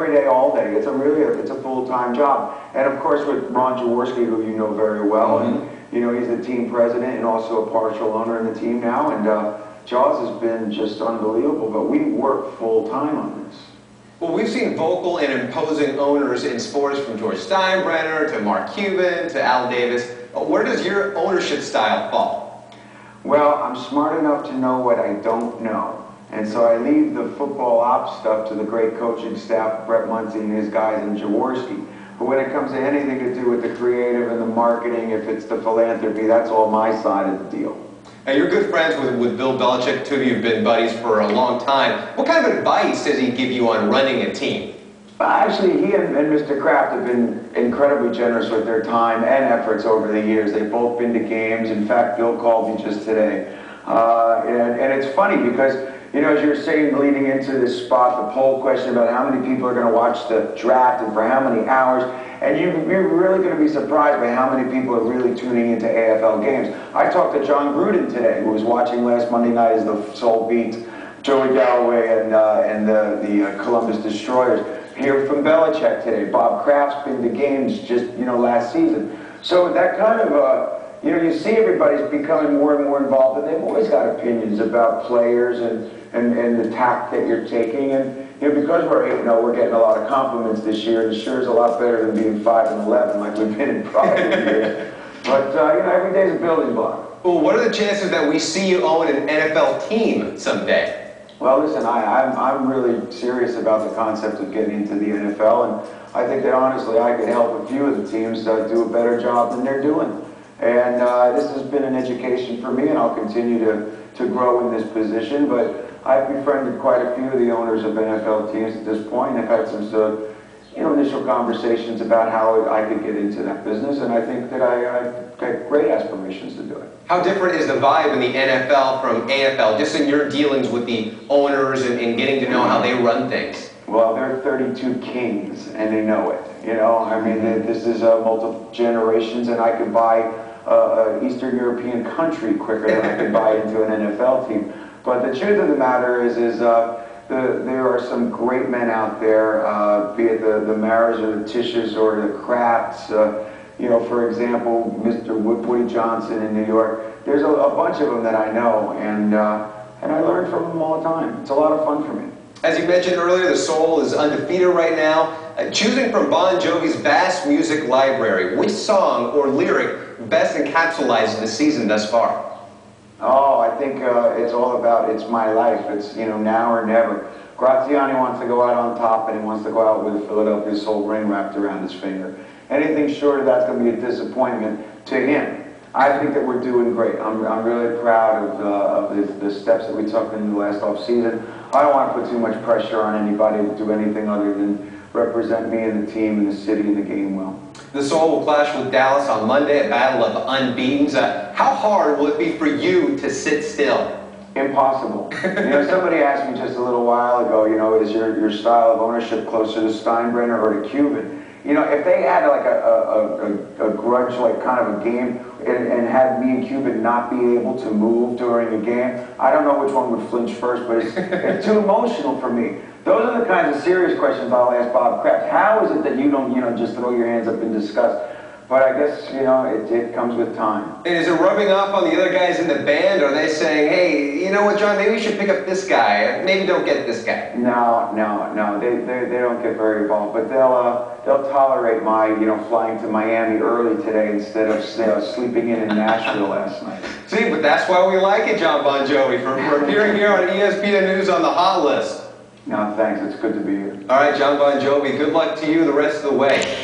every day, all day. It's a full-time job. And of course with Ron Jaworski, who you know very well, and you know, he's the team president and also a partial owner in the team now, and Jaws has been just unbelievable, but we work full-time on this. Well, we've seen vocal and imposing owners in sports, from George Steinbrenner to Mark Cuban to Al Davis. Where does your ownership style fall? Well, I'm smart enough to know what I don't know. And so I leave the football ops stuff to the great coaching staff, Brett Muncie and his guys, and Jaworski. But when it comes to anything to do with the creative and the marketing, if it's the philanthropy, that's all my side of the deal. Now, you're good friends with Bill Belichick. Two of you have been buddies for a long time. What kind of advice does he give you on running a team? Actually, he and Mr. Kraft have been incredibly generous with their time and efforts over the years. They've both been to games. In fact, Bill called me just today. And it's funny because, you know, as you were saying leading into this spot, the poll question about how many people are going to watch the draft and for how many hours, and you're really going to be surprised by how many people are really tuning into AFL games. I talked to John Gruden today, who was watching last Monday night as the Soul beat Joey Galloway and the Columbus Destroyers. Hear from Belichick today. Bob Kraft's been to games just, you know, last season. So that kind of, you know, you see everybody's becoming more and more involved, and they've always got opinions about players and the tack that you're taking. And you know, because we're 8-0, we're getting a lot of compliments this year, and it sure is a lot better than being 5-11 like we've been in prior years. But you know, every day's a building block. Well, what are the chances that we see you own an NFL team someday? Well, listen, I'm really serious about the concept of getting into the NFL, and I think that honestly I could help a few of the teams do a better job than they're doing. And this has been an education for me, and I'll continue to grow in this position. But I've befriended quite a few of the owners of NFL teams at this point. I've had some you know, initial conversations about how I could get into that business, and I think that I've got great aspirations to do it. How different is the vibe in the NFL from AFL, just in your dealings with the owners and getting to know how they run things? Well, they're 32 kings, and they know it. You know, I mean, this is multiple generations, and I could buy an Eastern European country quicker than I could buy into an NFL team. But the truth of the matter is there are some great men out there, be it the Maras or the Tisches or the Krafts. You know, for example, Mr. Woody Johnson in New York. There's a bunch of them that I know, and I learn from them all the time. It's a lot of fun for me. As you mentioned earlier, the Soul is undefeated right now. Choosing from Bon Jovi's vast music library, which song or lyric best encapsulates the season thus far? Oh, I think it's all about "It's My Life." It's, you know, now or never. Graziani wants to go out on top, and he wants to go out with a Philadelphia Soul ring wrapped around his finger. Anything short of that's going to be a disappointment to him. I think that we're doing great. I'm really proud of the steps that we took in the last off-season. I don't want to put too much pressure on anybody to do anything other than represent me and the team and the city and the game well. The Soul will clash with Dallas on Monday, a battle of unbeatens. How hard will it be for you to sit still? Impossible. You know, somebody asked me just a little while ago, you know, is your style of ownership closer to Steinbrenner or to Cuban? You know, if they had like a grudge, like kind of a game, and had me and Cuban not be able to move during a game, I don't know which one would flinch first, but it's too emotional for me. Those are the kinds of serious questions I'll ask Bob Kraft. How is it that you don't, you know, just throw your hands up in disgust? But I guess, you know, it comes with time. And is it rubbing off on the other guys in the band? Are they saying, hey, you know what, John, maybe we should pick up this guy. Maybe don't get this guy. No. They don't get very involved. But they'll tolerate my, you know, flying to Miami early today instead of sleeping in Nashville last night. See, but that's why we like it, Jon Bon Jovi, for appearing here on ESPN News on the Hot List. No, thanks. It's good to be here. All right, Jon Bon Jovi, good luck to you the rest of the way.